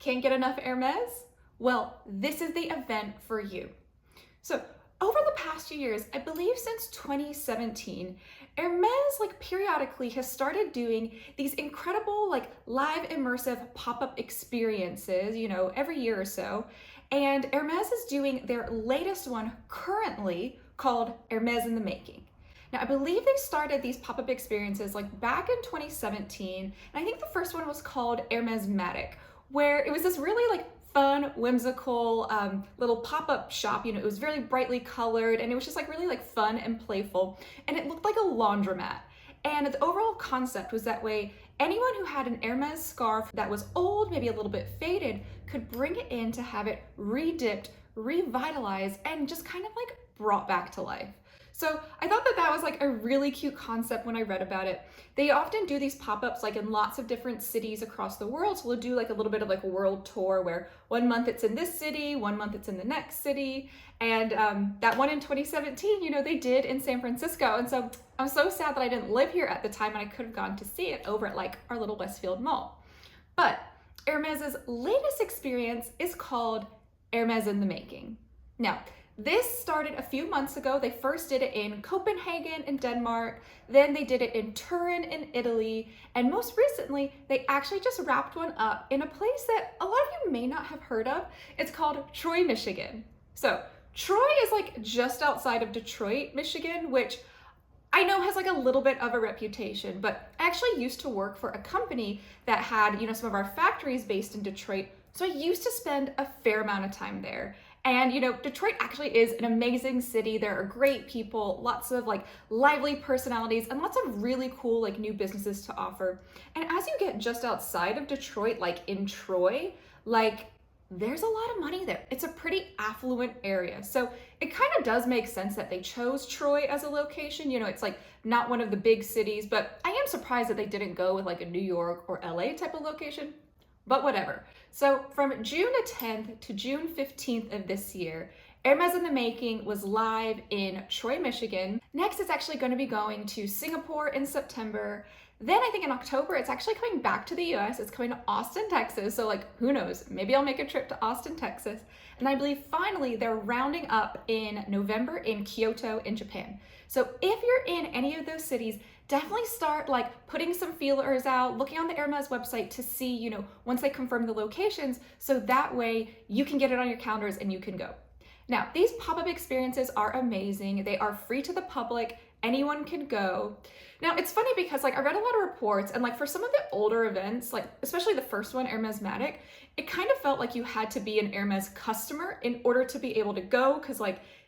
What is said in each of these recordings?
Can't get enough Hermes? Well, this is the event for you. So over the past few years, I believe since 2017, Hermes periodically has started doing these incredible live immersive pop-up experiences, every year or so. And Hermes is doing their latest one currently called Hermes in the Making. Now, I believe they started these pop-up experiences back in 2017, and I think the first one was called Hermesmatic, where it was this really fun, whimsical little pop-up shop. It was very brightly colored, and it was just really fun and playful, and it looked like a laundromat. And the overall concept was that way anyone who had an Hermes scarf that was old, maybe a little bit faded, could bring it in to have it redipped, revitalized, and just kind of brought back to life. So I thought that was a really cute concept when I read about it. They often do these pop-ups in lots of different cities across the world. So we'll do a little bit of a world tour where 1 month it's in this city, 1 month it's in the next city. And that one in 2017, they did in San Francisco. And so I'm so sad that I didn't live here at the time and I could have gone to see it over at our little Westfield Mall. But Hermes's latest experience is called Hermes in the Making. Now, this started a few months ago. They first did it in Copenhagen in Denmark, then they did it in Turin in Italy, and most recently, they actually just wrapped one up in a place that a lot of you may not have heard of. It's called Troy, Michigan. So Troy is just outside of Detroit, Michigan, which I know has a little bit of a reputation, but I actually used to work for a company that had, some of our factories based in Detroit. So I used to spend a fair amount of time there. And Detroit actually is an amazing city. There are great people, lots of lively personalities, and lots of really cool new businesses to offer. And as you get just outside of Detroit, in Troy, there's a lot of money there. It's a pretty affluent area. So it kind of does make sense that they chose Troy as a location. It's not one of the big cities, but I am surprised that they didn't go with a New York or LA type of location. But whatever. So from June 10th to June 15th of this year, Hermes in the Making was live in Troy, Michigan. Next, it's actually going to be going to Singapore in September. Then I think in October, it's actually coming back to the US. It's coming to Austin, Texas. So who knows? Maybe I'll make a trip to Austin, Texas. And I believe finally they're rounding up in November in Kyoto in Japan. So if you're in any of those cities, definitely start putting some feelers out, looking on the Hermes website to see, once they confirm the locations, so that way you can get it on your calendars and you can go. Now, these pop-up experiences are amazing. They are free to the public. Anyone can go. Now, it's funny because I read a lot of reports and for some of the older events, especially the first one, Hermesmatic, it kind of felt like you had to be an Hermes customer in order to be able to go, because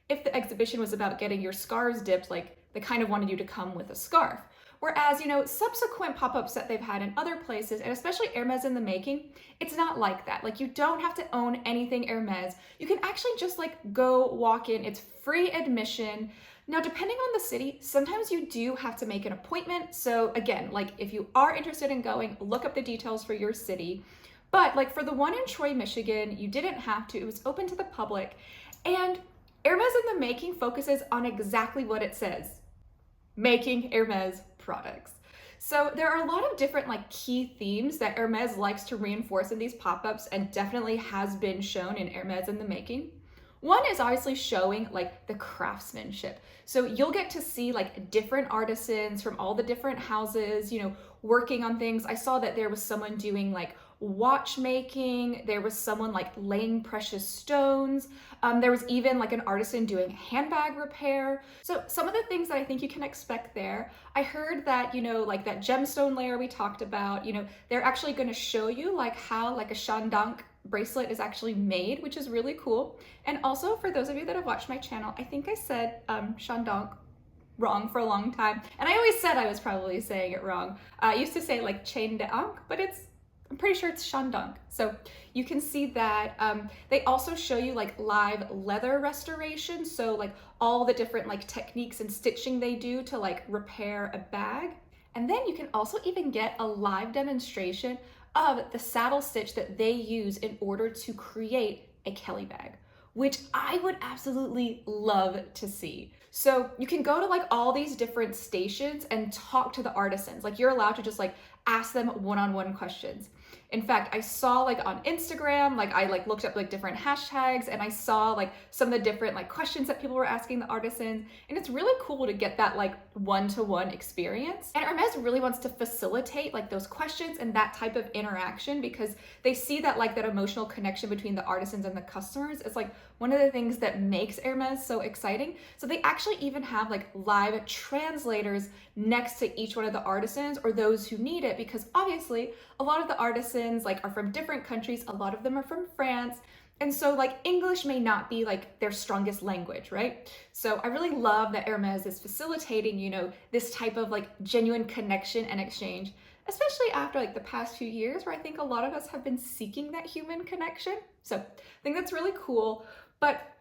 if the exhibition was about getting your scarves dipped, they kind of wanted you to come with a scarf. Whereas, subsequent pop-ups that they've had in other places, and especially Hermes in the Making, it's not like that. You don't have to own anything Hermes. You can actually just go walk in. It's free admission. Now, depending on the city, sometimes you do have to make an appointment. So again, if you are interested in going, look up the details for your city. But for the one in Troy, Michigan, you didn't have to. It was open to the public. And Hermes in the Making focuses on exactly what it says: making Hermes products. So there are a lot of different key themes that Hermes likes to reinforce in these pop-ups, and definitely has been shown in Hermes in the Making. One is obviously showing the craftsmanship. So you'll get to see different artisans from all the different houses, working on things. I saw that there was someone doing watchmaking. There was someone laying precious stones. There was even an artisan doing handbag repair. So some of the things that I think you can expect there, I heard that, that gemstone layer we talked about, they're actually going to show you how a shandong bracelet is actually made, which is really cool. And also, for those of you that have watched my channel, I think I said shandong wrong for a long time. And I always said I was probably saying it wrong. I used to say chain de ankh, but I'm pretty sure it's shandong. So you can see that. They also show you live leather restoration. So all the different techniques and stitching they do to repair a bag. And then you can also even get a live demonstration of the saddle stitch that they use in order to create a Kelly bag, which I would absolutely love to see. So you can go to all these different stations and talk to the artisans. You're allowed to just ask them one-on-one questions. In fact, I saw like on Instagram, like I like looked up like different hashtags and I saw like some of the different like questions that people were asking the artisans. And it's really cool to get that like one-to-one experience. And Hermes really wants to facilitate like those questions and that type of interaction because they see that like that emotional connection between the artisans and the customers is like one of the things that makes Hermes so exciting. So they actually even have like live translators next to each one of the artisans or those who need it, because obviously a lot of the artisans like are from different countries. A lot of them are from France. And so like English may not be like their strongest language, right? So I really love that Hermes is facilitating, you know, this type of like genuine connection and exchange, especially after like the past few years where I think a lot of us have been seeking that human connection. So I think that's really cool. But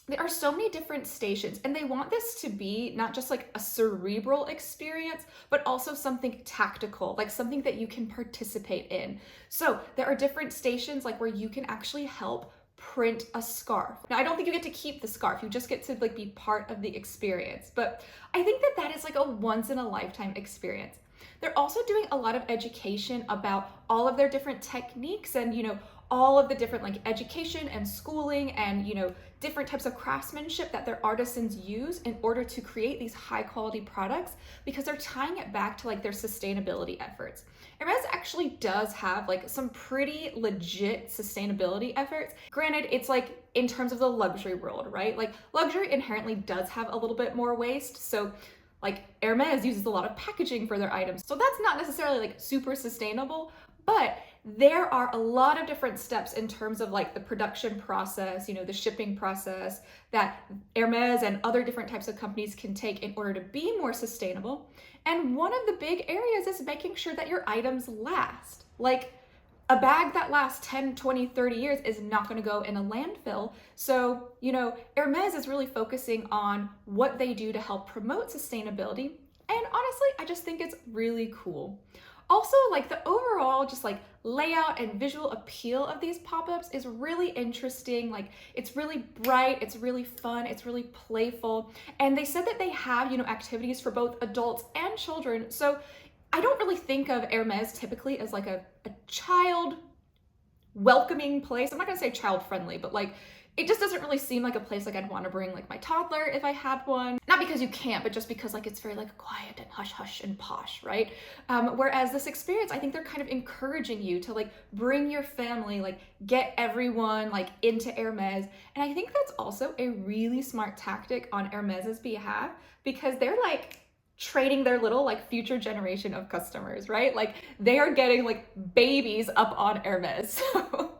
there are so many different stations and they want this to be not just like a cerebral experience, but also something tactical, like something that you can participate in. So there are different stations like where you can actually help print a scarf. Now, I don't think you get to keep the scarf. You just get to like be part of the experience. But I think that that is like a once in a lifetime experience. They're also doing a lot of education about all of their different techniques and, you know, all of the different like education and schooling and, you know, different types of craftsmanship that their artisans use in order to create these high quality products, because they're tying it back to like their sustainability efforts. Hermes actually does have like some pretty legit sustainability efforts. Granted, it's like in terms of the luxury world, right? Like luxury inherently does have a little bit more waste. So like Hermes uses a lot of packaging for their items. So that's not necessarily like super sustainable, but there are a lot of different steps in terms of like the production process, you know, the shipping process that Hermes and other different types of companies can take in order to be more sustainable. And one of the big areas is making sure that your items last. Like a bag that lasts 10, 20, 30 years is not going to go in a landfill. So, you know, Hermes is really focusing on what they do to help promote sustainability. And honestly, I just think it's really cool. Also, like the overall just like layout and visual appeal of these pop-ups is really interesting. Like it's really bright, it's really fun, it's really playful. And they said that they have, you know, activities for both adults and children. So I don't really think of Hermes typically as like a child welcoming place. I'm not gonna say child friendly, but like it just doesn't really seem like a place like I'd want to bring like my toddler if I had one. Not because you can't, but just because like it's very like quiet and hush hush and posh, right? Whereas this experience, I think they're kind of encouraging you to like bring your family, like get everyone like into Hermes. And I think that's also a really smart tactic on Hermes's behalf, because they're like trading their little like future generation of customers, right? Like they are getting like babies up on Hermes. So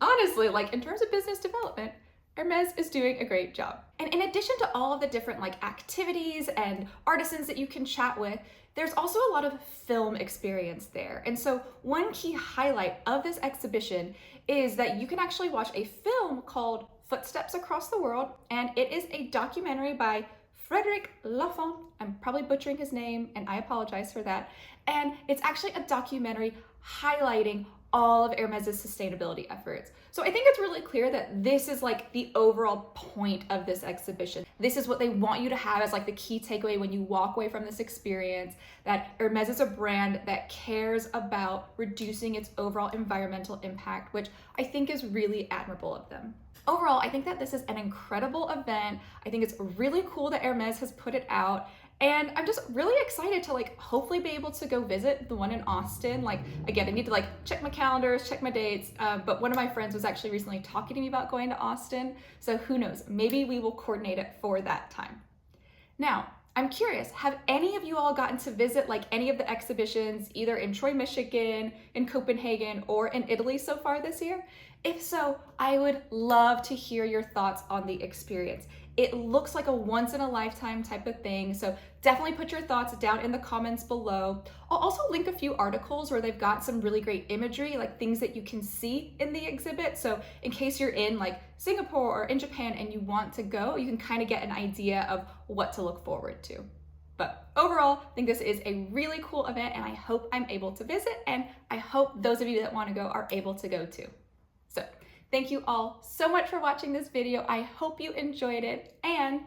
honestly, like in terms of business development, Hermes is doing a great job. And in addition to all of the different like activities and artisans that you can chat with, there's also a lot of film experience there. And so one key highlight of this exhibition is that you can actually watch a film called Footsteps Across the World, and it is a documentary by Frédéric Laffont. I'm probably butchering his name and I apologize for that. And it's actually a documentary highlighting all of Hermes's sustainability efforts. So I think it's really clear that this is like the overall point of this exhibition. This is what they want you to have as like the key takeaway when you walk away from this experience, that Hermes is a brand that cares about reducing its overall environmental impact, which I think is really admirable of them. Overall, I think that this is an incredible event. I think it's really cool that Hermes has put it out. And I'm just really excited to like hopefully be able to go visit the one in Austin. Like again, I need to like check my calendars, check my dates. But one of my friends was actually recently talking to me about going to Austin. So who knows, maybe we will coordinate it for that time. Now, I'm curious, have any of you all gotten to visit like any of the exhibitions either in Troy, Michigan, in Copenhagen, or in Italy so far this year? If so, I would love to hear your thoughts on the experience. It looks like a once in a lifetime type of thing, so definitely put your thoughts down in the comments below. I'll also link a few articles where they've got some really great imagery, like things that you can see in the exhibit. So in case you're in like Singapore or in Japan and you want to go, you can kind of get an idea of what to look forward to. But overall, I think this is a really cool event and I hope I'm able to visit, and I hope those of you that want to go are able to go too. So thank you all so much for watching this video. I hope you enjoyed it. And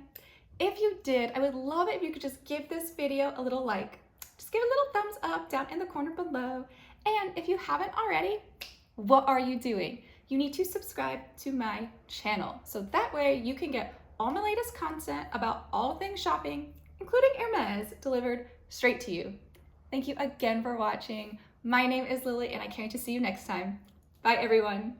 if you did, I would love it if you could just give this video a little like. Just give it a little thumbs up down in the corner below. And if you haven't already, what are you doing? You need to subscribe to my channel. So that way you can get all my latest content about all things shopping, including Hermes, delivered straight to you. Thank you again for watching. My name is Lily and I can't wait to see you next time. Bye everyone.